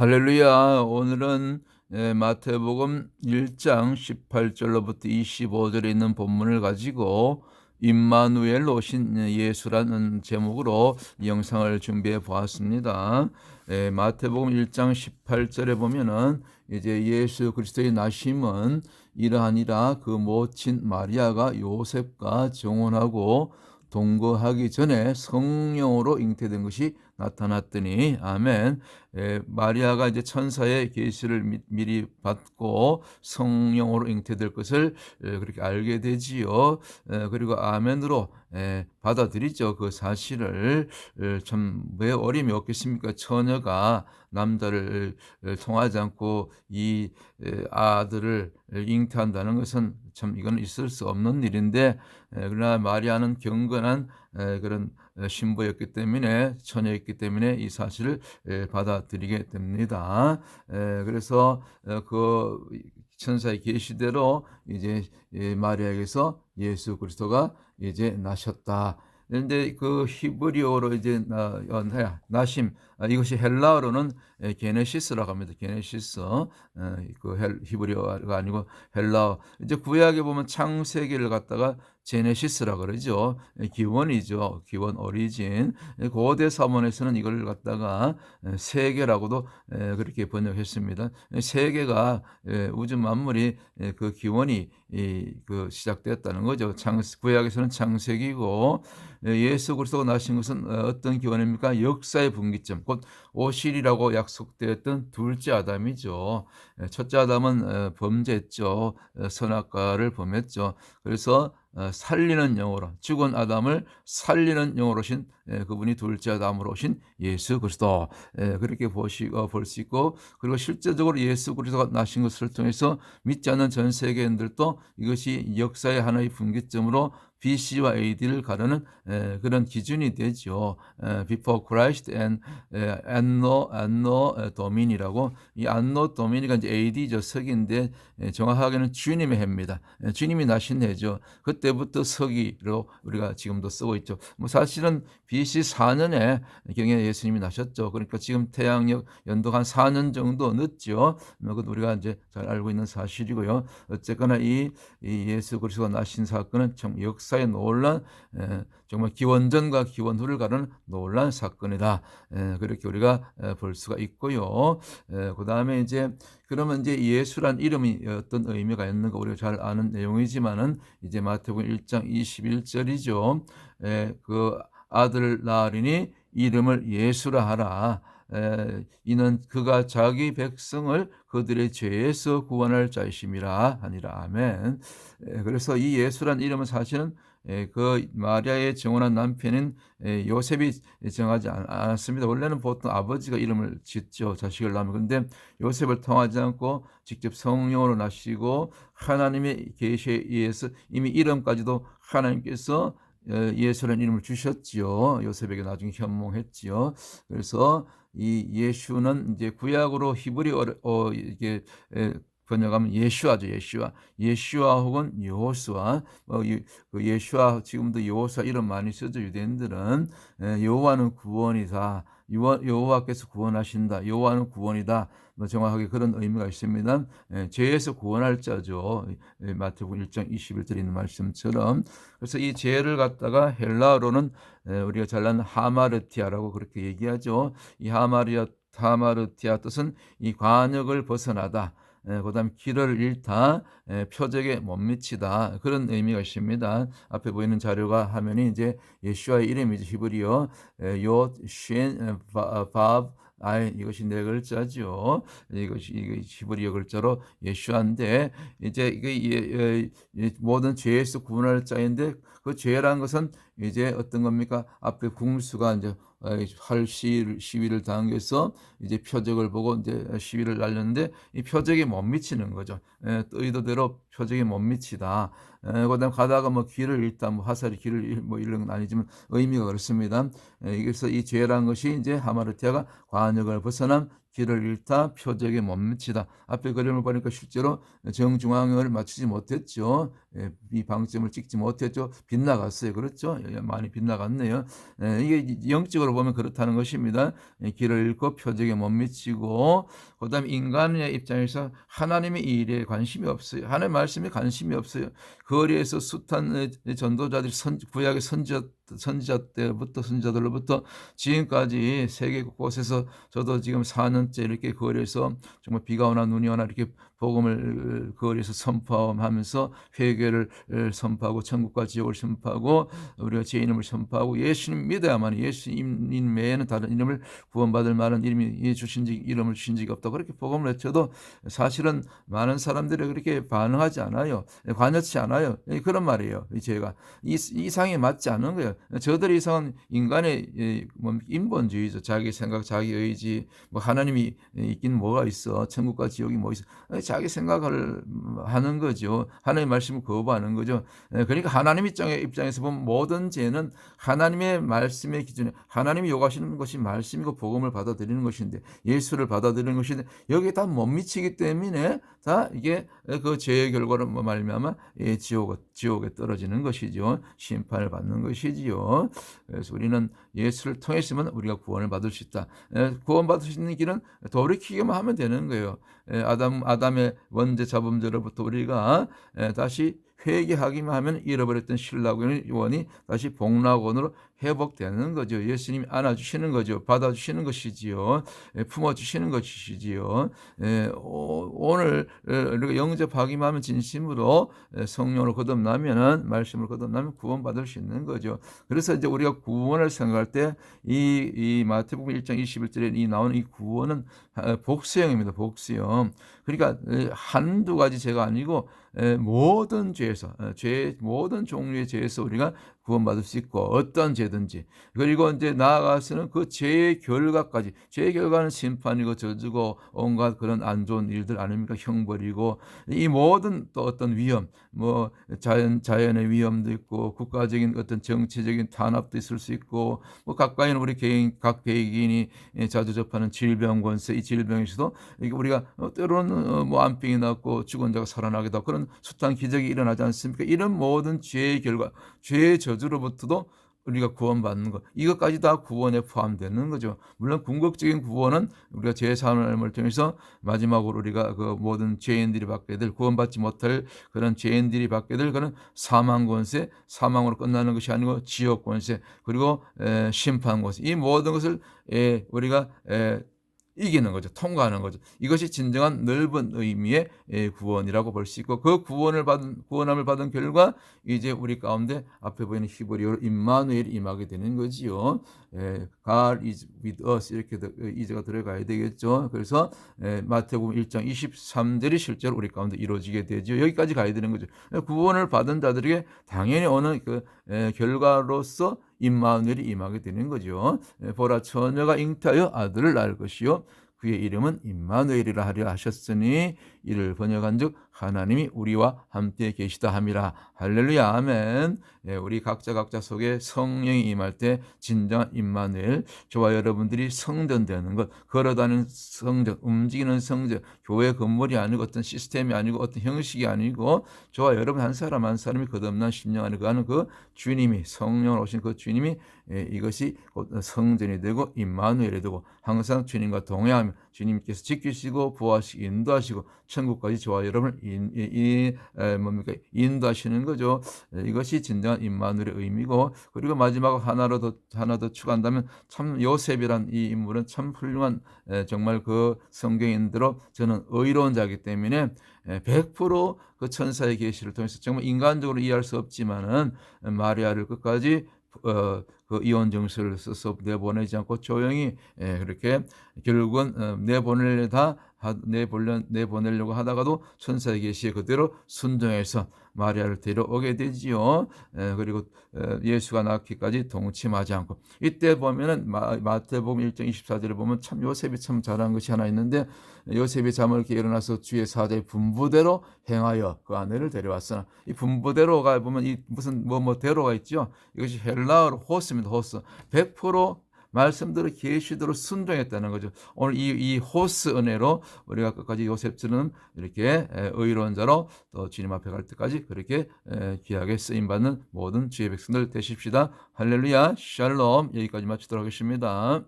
할렐루야. 오늘은 마태복음 1장 18절로부터 25절에 있는 본문을 가지고 임마누엘 오신 예수라는 제목으로 이 영상을 준비해 보았습니다. 마태복음 1장 18절에 보면은 이제 예수 그리스도의 나심은 이러하니라, 그 모친 마리아가 요셉과 정혼하고 동거하기 전에 성령으로 잉태된 것이 나타났더니, 아멘. 마리아가 이제 천사의 계시를 미리 받고 성령으로 잉태될 것을 그렇게 알게 되지요. 그리고 아멘으로 받아들이죠. 그 사실을. 참 왜 어림이 없겠습니까? 처녀가 남자를 통하지 않고 이 아들을 잉태한다는 것은 참 이건 있을 수 없는 일인데, 그러나 마리아는 경건한 그런 신부였기 때문에, 처녀였기 때문에 이 사실을 받아들이게 됩니다. 그래서 그 천사의 계시대로 이제 마리아에게서 예수 그리스도가 이제 나셨다. 그런데 그 히브리어로 이제 나심, 이것이 헬라어로는 게네시스라고 합니다. 게네시스. 그 히브리어가 아니고 헬라어. 이제 구약에 보면 창세기를 갖다가 제네시스라 그러죠. 기원이죠. 기원, 오리진. 고대 사본에서는 이걸 갖다가 세계라고도 그렇게 번역했습니다. 세계가 우주 만물이 그 기원이 그 시작되었다는 거죠. 구약에서는 창세기고, 예수 그리스도가 나신 것은 어떤 기원입니까? 역사의 분기점, 곧 오실이라고 약속되었던 둘째 아담이죠. 첫째 아담은 범죄했죠. 선악과를 범했죠. 그래서 살리는 영으로, 죽은 아담을 살리는 영으로 오신 그분이 둘째 아담으로 오신 예수 그리스도, 그렇게 볼 수 있고, 그리고 실제적으로 예수 그리스도가 나신 것을 통해서 믿지 않는 전 세계인들도 이것이 역사의 하나의 분기점으로 BC와 AD를 가르는 그런 기준이 되죠. Before Christ and Anno Domini라고, 이 Anno Domini가 이제 AD죠, 서기인데 정확하게는 주님의 해입니다. 주님이 나신 해죠. 그때부터 서기로 우리가 지금도 쓰고 있죠. 뭐 사실은 BC 4년에 경에 예수님이 나셨죠. 그러니까 지금 태양력 연도가 한 4년 정도 늦죠. 그것도 우리가 이제 잘 알고 있는 사실이고요. 어쨌거나 이 예수 그리스도가 나신 사건은 참 역사의 놀란, 정말 기원전과 기원후를 가르는 놀란 사건이다. 그렇게 우리가 볼 수가 있고요. 그 다음에 이제 그러면 이제 예수란 이름이 어떤 의미가 있는가 우리가 잘 아는 내용이지만은, 이제 마태복음 1장 21절이죠. 그 아들 낳으리니 이름을 예수라 하라. 이는 그가 자기 백성을 그들의 죄에서 구원할 자이심이라 하니라. 아멘. 그래서 이 예수란 이름은 사실은 그 마리아의 정혼한 남편인 요셉이 정하지 않았습니다. 원래는 보통 아버지가 이름을 짓죠, 자식을 낳으면. 그런데 요셉을 통하지 않고 직접 성령으로 나시고 하나님의 계시에 의해서 이미 이름까지도 하나님께서 예수라는 이름을 주셨지요. 요셉에게 나중에 현몽했지요. 그래서 이 예수는 이제 구약으로 히브리어 이게 번역하면 예슈아죠. 예슈아 혹은 여호수아. 그 예슈아, 지금도 여호수아 이름 많이 쓰죠, 유대인들은. 여호와는 구원이다, 여호와께서 구원하신다, 여호와는 구원이다, 뭐 정확하게 그런 의미가 있습니다. 죄에서 구원할 자죠. 마태복음 1장 21절에 있는 말씀처럼. 그래서 이 죄를 갖다가 헬라어로는 우리가 잘 아는 하마르티아라고 그렇게 얘기하죠. 이 하마르티아 뜻은 이 관역을 벗어나다, 그 다음 길을 잃다, 표적에 못 미치다, 그런 의미가 있습니다. 앞에 보이는 자료가 화면이 이제 예수와의 이름이죠. 히브리어 요신 밥 아이, 이것이 네 글자죠. 이것이 히브리어 글자로 예수아인데, 이제 이게 모든 죄에서 구원할 자인데, 그 죄라는 것은 이제 어떤 겁니까? 앞에 궁수가 이제 활 시위를 당해서 이제 표적을 보고 이제 시위를 날렸는데 이 표적에 못 미치는 거죠. 의도대로 표적에 못 미치다. 그다음 가다가 뭐 길을 잃다, 뭐 화살이 길을 뭐 잃는 건 아니지만 의미가 그렇습니다. 그래서 이 죄라는 것이 이제 하마르티아가 관역을 벗어난 길을 잃다, 표적에 못 미치다. 앞에 그림을 보니까 실제로 정중앙을 맞추지 못했죠. 이 방점을 찍지 못했죠. 빗나갔어요. 그렇죠? 많이 빗나갔네요. 이게 영적으로 보면 그렇다는 것입니다. 길을 잃고 표적에 못 미치고, 그다음에 인간의 입장에서 하나님의 일에 관심이 없어요. 하나님의 말씀에 관심이 없어요. 거리에서 숱한 전도자들이 구약의 선지자 때부터 선지자들로부터 지금까지 세계 곳곳에서 저도 지금 4년째 이렇게 거리에서 정말 비가 오나 눈이 오나 이렇게 복음을 거리에서 선포하면서 회개를 선포하고 천국과 지옥을 선포하고 우리가 제 이름을 선포하고 예수님 믿어야만, 예수님 외에는 다른 이름을 구원받을 만한 이름을 주신 적이 없다, 그렇게 복음을 외쳐도 사실은 많은 사람들이 그렇게 반응하지 않아요. 관여치 않아요. 그런 말이에요. 제가 이상에 맞지 않는 거예요. 저들의 이상은 인간의 인본주의죠. 자기 생각, 자기 의지, 뭐 하나님이 있긴 뭐가 있어, 천국과 지옥이 뭐 있어, 자기 생각을 하는 거죠. 하나님의 말씀을 거부하는 거죠. 그러니까 하나님 입장에서 보면 모든 죄는 하나님의 말씀의 기준에, 하나님이 요구하시는 것이 말씀이고 복음을 받아들이는 것인데, 예수를 받아들이는 것인데, 여기에 다 못 미치기 때문에 다 이게 그 죄의 결과로 말미암아 지옥에 떨어지는 것이죠. 심판을 받는 것이지요. 그래서 우리는 예수를 통했으면 우리가 구원을 받을 수 있다. 구원받을 수 있는 길은 돌이키기만 하면 되는 거예요. 아담의 원죄 자범죄로부터 우리가 다시 회개하기만 하면 잃어버렸던 신라원이 다시 복락원으로 회복되는 거죠. 예수님이 안아주시는 거죠. 받아주시는 것이지요. 품어주시는 것이지요. 오늘 우리가 영접하기만 하면 진심으로 성령으로 거듭나면은, 말씀을 거듭나면 구원받을 수 있는 거죠. 그래서 이제 우리가 구원을 생각할 때 이 마태복음 1장 21절에 나오는 이 구원은 복수형입니다. 복수형. 그러니까 한두 가지 죄가 아니고 모든 죄에서, 모든 종류의 죄에서 우리가 구원받을 수 있고, 어떤 죄든지. 그리고 이제 나아가서는 그 죄의 결과까지, 죄의 결과는 심판이고 저주고 온갖 그런 안 좋은 일들 아닙니까? 형벌이고, 이 모든 또 어떤 위험, 뭐 자연의 위험도 있고, 국가적인 어떤 정치적인 탄압도 있을 수 있고, 뭐 가까이는 우리 각 개인이 자주 접하는 질병 권세, 이 질병에서도 우리가 때로는 뭐 암병이 낫고 죽은 자가 살아나기도 하고 그런 숱한 기적이 일어나지 않습니까? 이런 모든 죄의 결과, 죄의 저주로부터도 우리가 구원받는 것, 이것까지 다 구원에 포함되는 거죠. 물론 궁극적인 구원은 우리가 제3을 통해서 마지막으로 우리가 그 모든 죄인들이 받게 될, 구원받지 못할 그런 죄인들이 받게 될 그런 사망 권세, 사망으로 끝나는 것이 아니고 지옥 권세, 그리고 심판 권세, 이 모든 것을 우리가 이기는 거죠. 통과하는 거죠. 이것이 진정한 넓은 의미의 구원이라고 볼 수 있고, 그 구원함을 받은 결과 이제 우리 가운데 앞에 보이는 히브리어로 임마누엘이 임하게 되는 거지요. God is with us, 이렇게 이제가 들어가야 되겠죠. 그래서 마태복음 1장 23절이 실제로 우리 가운데 이루어지게 되죠. 여기까지 가야 되는 거죠. 구원을 받은 자들에게 당연히 어느 그 결과로서 임마누엘이 임하게 되는 거죠. 보라, 처녀가 잉태하여 아들을 낳을 것이요 그의 이름은 임마누엘이라 하려 하셨으니, 이를 번역한즉 하나님이 우리와 함께 계시다 함이라. 할렐루야, 아멘. 우리 각자 속에 성령이 임할 때 진정한 임마누엘, 저와 여러분들이 성전 되는 것, 걸어다니는 성전, 움직이는 성전, 교회 건물이 아니고 어떤 시스템이 아니고 어떤 형식이 아니고 저와 여러분 한 사람 한 사람이 거듭난 심령 안에 거하는 그 주님이, 성령으로 오신 그 주님이 이것이 성전이 되고 임마누엘이 되고, 항상 주님과 동행하며 주님께서 지키시고 보호하시고 인도하시고 천국까지 저와 여러분을 인도하시는 거죠. 이것이 진정한 임마누엘의 의미고, 그리고 마지막 하나 더 추가한다면, 참 요셉이란 이 인물은 참 훌륭한, 정말 그 성경인대로 저는 의로운 자이기 때문에 100%그 천사의 계시를 통해서 정말 인간적으로 이해할 수 없지만은 마리아를 끝까지 그 이혼 증서를 써서 내보내지 않고 조용히 그렇게 결국은 내보내려고 하다가도 천사의 계시에 그대로 순종해서 마리아를 데려오게 되지요. 그리고 예수가 낳기까지 동침하지 않고, 이때 보면은 마태복음 1장 24절에 보면 참 요셉이 참 잘한 것이 하나 있는데, 요셉이 잠을 이렇게 일어나서 주의 사자의 분부대로 행하여 그 아내를 데려왔으나, 이 분부대로가 보면 이 무슨 대로가 있죠. 이것이 헬라어로 호스입니다. 호스. 100% 말씀대로 계시대로 순종했다는 거죠. 오늘 이 호스 은혜로 우리가 끝까지 요셉처럼 이렇게 의로운 자로 또 주님 앞에 갈 때까지 그렇게 귀하게 쓰임 받는 모든 주의 백성들 되십시다. 할렐루야, 샬롬. 여기까지 마치도록 하겠습니다.